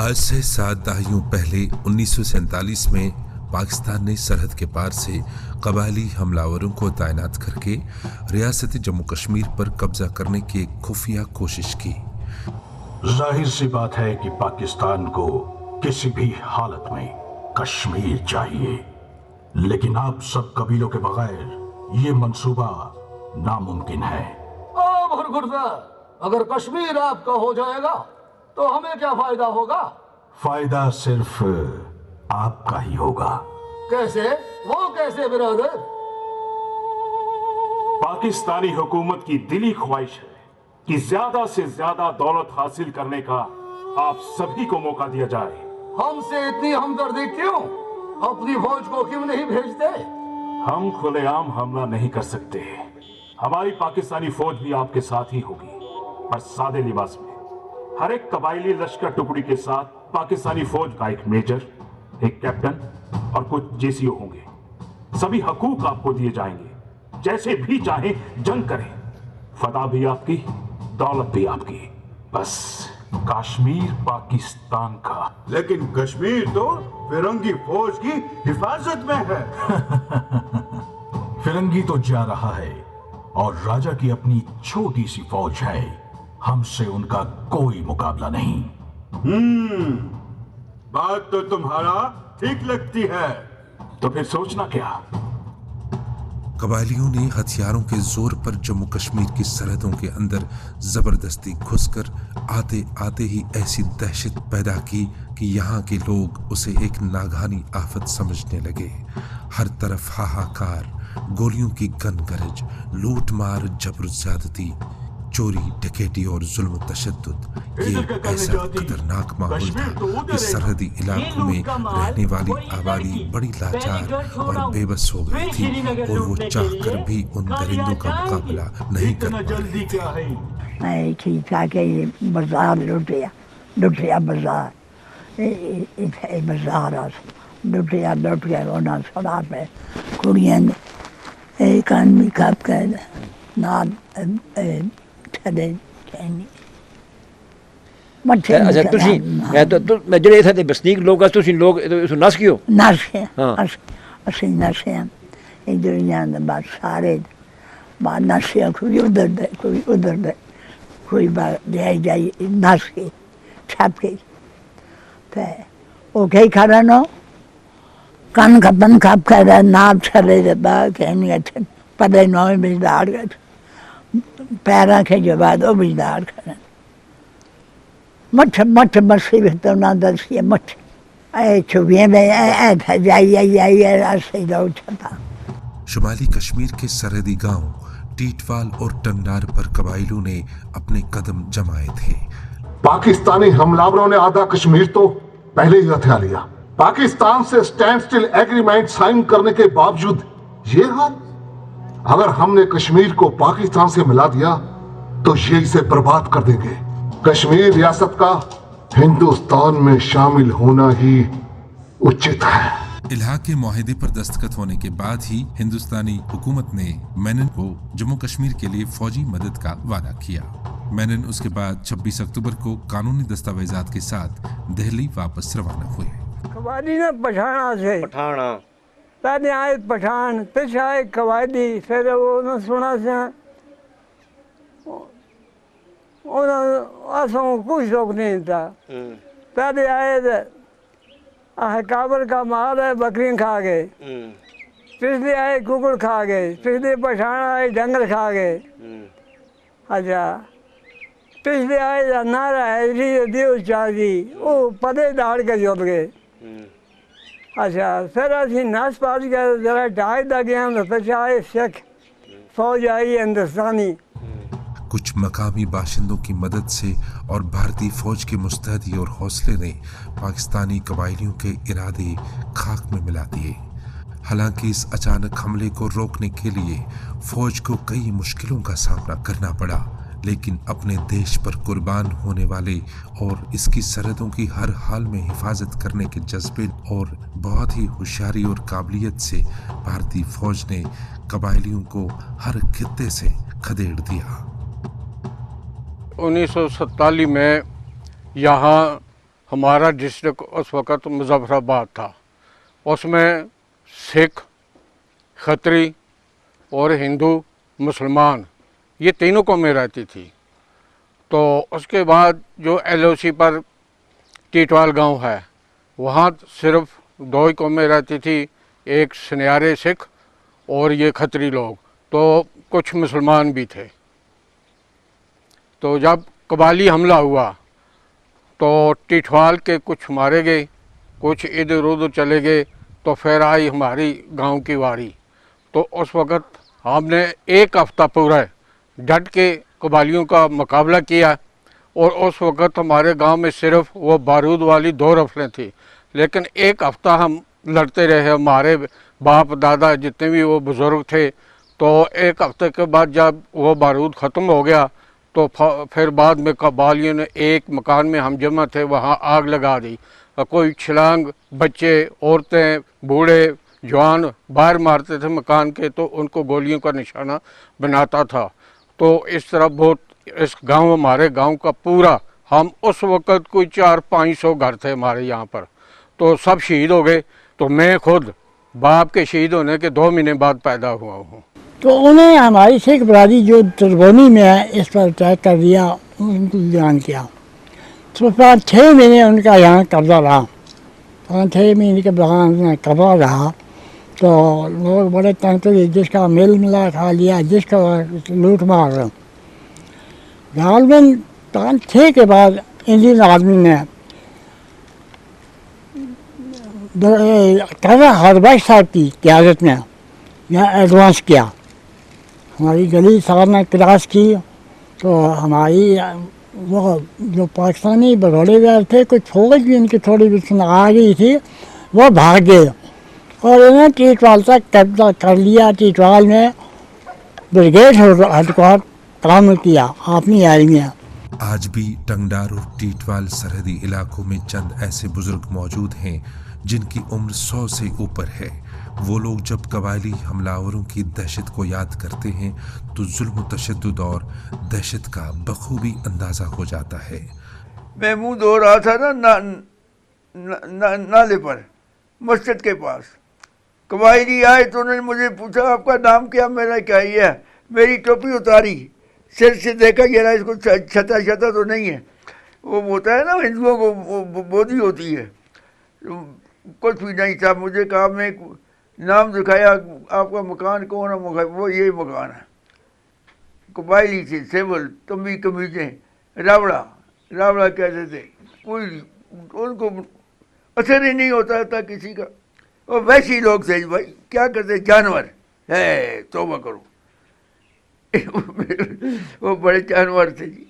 آج سے 7 دہائیوں پہلے 1947 میں پاکستان نے سرحد کے پار سے قبائلی حملہ کو تعینات کر کے ریاست جموں کشمیر پر قبضہ کرنے کی ایک خفیہ کوشش کی۔ ظاہر سی بات ہے کہ پاکستان کو کسی بھی حالت میں کشمیر چاہیے، لیکن آپ سب قبیلوں کے بغیر یہ منصوبہ ناممکن ہے۔ اگر کشمیر آپ کا ہو جائے گا تو ہمیں کیا فائدہ ہوگا؟ فائدہ صرف آپ کا ہی ہوگا۔ کیسے؟ وہ کیسے برادر؟ پاکستانی حکومت کی دلی خواہش ہے کہ زیادہ سے زیادہ دولت حاصل کرنے کا آپ سبھی کو موقع دیا جائے۔ ہم سے اتنی ہمدردی کیوں؟ اپنی فوج کو کیوں نہیں بھیجتے؟ ہم کھلے عام حملہ نہیں کر سکتے، ہماری پاکستانی فوج بھی آپ کے ساتھ ہی ہوگی، پر سادے لباس میں۔ ہر ایک قبائلی لشکر ٹکڑی کے ساتھ پاکستانی فوج کا ایک میجر، ایک کیپٹن اور کچھ JCO ہوں گے۔ سبھی حقوق آپ کو دیے جائیں گے، جیسے بھی چاہیں جنگ کریں، فتح بھی آپ کی، دولت بھی آپ کی، بس کشمیر پاکستان کا۔ لیکن کشمیر تو فرنگی فوج کی حفاظت میں ہے۔ فرنگی تو جا رہا ہے اور راجہ کی اپنی چھوٹی سی فوج ہے، ہم سے ان کا کوئی مقابلہ نہیں۔ بات تو تمہارا ٹھیک لگتی ہے، تو پھر سوچنا کیا؟ قبائلیوں نے ہتھیاروں کے زور پر جموں کشمیر کی سرحدوں کے اندر زبردستی گھس کر آتے آتے ہی ایسی دہشت پیدا کی کہ یہاں کے لوگ اسے ایک ناگہانی آفت سمجھنے لگے۔ ہر طرف ہاہاکار، گولیوں کی گن گرج، لوٹ مار، جبر زیادتی، چوری، ڈکیٹی اور ظلم و تشدد۔ یہ ایسا خطرناک ماحول تھا کہ سرحدی علاقوں میں رہنے والی آبادی بڑی لاچار اور بے بس ہو گئی تھی اور وہ چاہ کر بھی ان درندوں کا مقابلہ نہیں کر پا رہے تھے۔ میں ٹھیک تھا کہ یہ بازار لٹیا بازار بازار لٹیا لٹ گئے انہیں سڑا پہ کڑیاں ایک آدمی کھپ کے نال چھڑے کہنی مٹھے اچھا تسی میں جڑے تھے بسنیک لوگ تسی لوگ نس گئے نسے اسی نسے ادھر جانے بس سارے بعد نسے کوئی ادھر دے کوئی ادھر دے کوئی بات جائی جائی نس گئی چھپ گئی تو وہ کہیں کھڑا نو کن کپن کھپ کھڑا ناپ چھلے دے با کہنی اچھا پڑے نویں بجدار گئے پیرا کے جو بعد وہ بجدار کھڑا مٹھ مصیبت تو نہ دسی مٹھ اے چھویے میں اے تھا جائی ایسے دو چھپا۔ شمالی کشمیر کے سرحدی گاؤں ٹیٹوال اور ٹنگنار پر قبائلیوں نے اپنے قدم جمائے تھے۔ پاکستانی حملہ نے آدھا کشمیر تو پہلے ہی ہتھیا لیا۔ پاکستان سے سٹینڈ سٹل ایگریمنٹ سائن کرنے کے باوجود یہ حال۔ اگر ہم نے کشمیر کو پاکستان سے ملا دیا تو یہ اسے برباد کر دیں گے۔ کشمیر ریاست کا ہندوستان میں شامل ہونا ہی اچت ہے۔ الحاق کے معاہدے پر دستخط ہونے کے بعد ہی ہندوستانی حکومت نے مینن کو جموں کشمیر کے لیے فوجی مدد کا وعدہ کیا۔ مینن اس کے بعد 26 اکتوبر کو قانونی دستاویزات کے ساتھ دہلی واپس روانہ ہوئے۔ قبائلی نے پٹھانا سے پہلے آئے پٹھان، پھر آئے قبائلی، پھر انہوں نے سنا سے انہوں کچھ لوگ نہیں تھا۔ پہلے آئے کابل کا مال ہے بکریاں کھا گئے، پچھلے آئے ککڑ کھا گئے، پچھلے پٹھان آئے ڈنگر کھا گئے۔ اچھا پچھلے آئے نارا ہے دیو چاہی وہ پتے داڑ کے جل گئے۔ اچھا پھر اسی نس پاس گئے ذرا ڈھائی دا گیا تو پھر آئے سکھ فوج آئی ہندوستانی۔ کچھ مقامی باشندوں کی مدد سے اور بھارتی فوج کی مستعدی اور حوصلے نے پاکستانی قبائلیوں کے ارادے خاک میں ملا دیے۔ حالانکہ اس اچانک حملے کو روکنے کے لیے فوج کو کئی مشکلوں کا سامنا کرنا پڑا، لیکن اپنے دیش پر قربان ہونے والے اور اس کی سرحدوں کی ہر حال میں حفاظت کرنے کے جذبے اور بہت ہی ہوشیاری اور قابلیت سے بھارتی فوج نے قبائلیوں کو ہر خطے سے کھدیڑ دیا۔ 1947 میں یہاں हमारा डिस्ट्रिक्ट उस वक़्त मुजफ्फराबाद था। उसमें सिख, खत्री और हिंदू मुसलमान ये तीनों कौमें रहती थी। तो उसके बाद जो LOC पर टीटवाल गांव है वहाँ सिर्फ 2 ही कौमें रहती थी, एक सुनहरे सिख और ये खत्री लोग, तो कुछ मुसलमान भी थे। तो जब कबायली हमला हुआ तो टीटवाल के कुछ मारे गए, कुछ इधर उधर चले गए, तो फिर आई हमारी गांव की वारी। तो उस वक़्त हमने 1 हफ़्ता पूरा डट के कबायलियों का मुकाबला किया और उस वक़्त हमारे गांव में सिर्फ वो बारूद वाली 2 रफलें थी, लेकिन 1 हफ़्ता हम लड़ते रहे। हमारे बाप दादा जितने भी वो बुज़ुर्ग थे, तो 1 हफ़्ते के बाद जब वो बारूद ख़त्म हो गया तो फिर बाद में कबायलियों ने एक मकान में हम जमा थे वहाँ आग लगा दी। कोई छलांग, बच्चे, औरतें, बूढ़े, जवान बाहर मारते थे मकान के, तो उनको गोलियों का निशाना बनाता था। तो इस तरह बहुत इस गांव, हमारे गांव का पूरा, हम उस वक़्त कोई 400-500 घर थे हमारे यहाँ पर, तो सब शहीद हो गए। तो मैं खुद बाप के शहीद होने के 2 महीने बाद पैदा हुआ हूँ। तो उन्हें हमारी सिख बरादरी जो तुर्बोनी में है इस पर अटैक कर दिया, उनको जान किया। तो 5-6 महीने उनका यहाँ कब्जा रहा। 5-6 महीने के बाद कब्जा रहा तो लोग बड़े तंग थे, जिसका मिल मिला खा लिया, जिसका लूट मार। गालबन 5-6 के बाद इंडियन आर्मी ने हरबख्श साहब की क़यादत में यहाँ एडवांस किया। हमारी गली साहब ने क्रॉस की तो हमारी वो जो पाकिस्तानी बड़ोड़े वाले थे, कुछ फौज भी उनकी थोड़ी भी आ गई थी, वो भाग गए और इन्हें टीटवाल तक कब्जा कर लिया। टीटवाल में ब्रिगेड हेडक्वार्टर काम किया अपनी आर्मी में। आज भी टंगडार और टीटवाल सरहदी इलाकों में चंद ऐसे बुजुर्ग मौजूद हैं जिनकी उम्र 100 से ऊपर है। वो लोग जब कबायली हमलावरों की दहशत को याद करते हैं तो जुल्म, तशद्दुद और दहशत का बखूबी अंदाज़ा हो जाता है। मैं मुंह धो रहा था नाले पर मस्जिद के पास, कबायली आए तो उन्होंने मुझे पूछा आपका नाम क्या? मेरा क्या ही है। मेरी टोपी उतारी, सिर से देखा ये ना इसको छता तो नहीं है। वो होता है ना हिंदुओं को वो बोधी होती है, कुछ भी नहीं था। मुझे कहा, मैं नाम दिखाया, आपका मकान कौन है? वो ये मकान है। कबायली से सेवल, तंबी कमीजें, रावड़ा कहते थे। कोई उनको असर ही नहीं होता था किसी का। वो वैसे लोग थे भाई, क्या करते, जानवर है, तौबा करो। वो बड़े जानवर थे जी।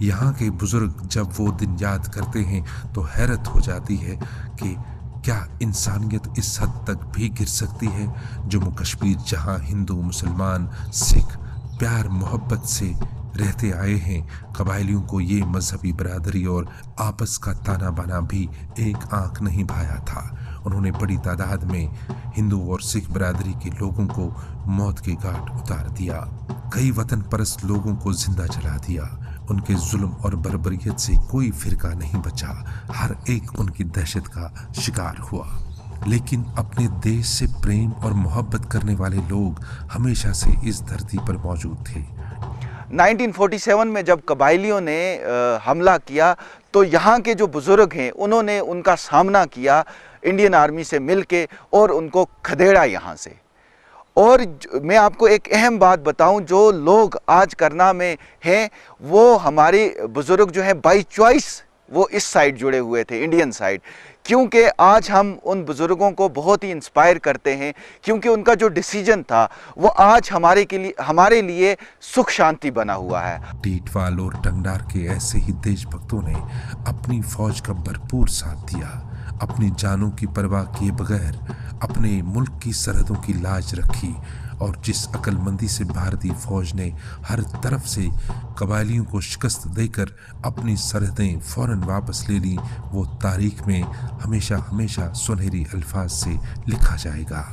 यहाँ के बुजुर्ग जब वो दिन याद करते हैं तो हैरत हो जाती है कि क्या इंसानियत इस हद तक भी गिर सकती है। जम्मू कश्मीर जहाँ हिंदू, मुसलमान, सिख प्यार मोहब्बत से रहते आए हैं, कबायलियों को ये मजहबी बरादरी और आपस का ताना बाना भी एक आंख नहीं भाया था। उन्होंने बड़ी तादाद में हिंदू और सिख बरादरी के लोगों को मौत के घाट उतार दिया। कई वतन परस्त लोगों को जिंदा जला दिया। उनके जुल्म और बर्बरियत से कोई फिरका नहीं बचा, हर एक उनकी दहशत का शिकार हुआ। लेकिन अपने देश से प्रेम और मोहब्बत करने वाले लोग हमेशा से इस धरती पर मौजूद थे। 1947 में जब कबायलियों ने हमला किया तो यहाँ के जो बुज़ुर्ग हैं उन्होंने उनका सामना किया इंडियन आर्मी से मिलके और उनको खदेड़ा यहाँ से। और मैं आपको एक अहम बात बताऊं, जो लोग आज करना में हैं वो हमारे बुज़ुर्ग जो हैं बाई चॉइस वो इस साइड जुड़े हुए थे, इंडियन साइड। क्योंकि आज हम उन बुज़ुर्गों को बहुत ही इंस्पायर करते हैं, क्योंकि उनका जो डिसीजन था वो आज हमारे लिए सुख शांति बना हुआ है। टीटवाल और टंगडार के ऐसे ही देशभक्तों ने अपनी फौज का भरपूर साथ दिया, अपनी जानों की परवाह किए बगैर अपने मुल्क की सरहदों की लाज रखी। और जिस अक्लमंदी से भारतीय फौज ने हर तरफ से कबायलियों को शिकस्त देकर अपनी सरहदें फौरन वापस ले ली, वो तारीख में हमेशा हमेशा सुनहरी अल्फाज से लिखा जाएगा।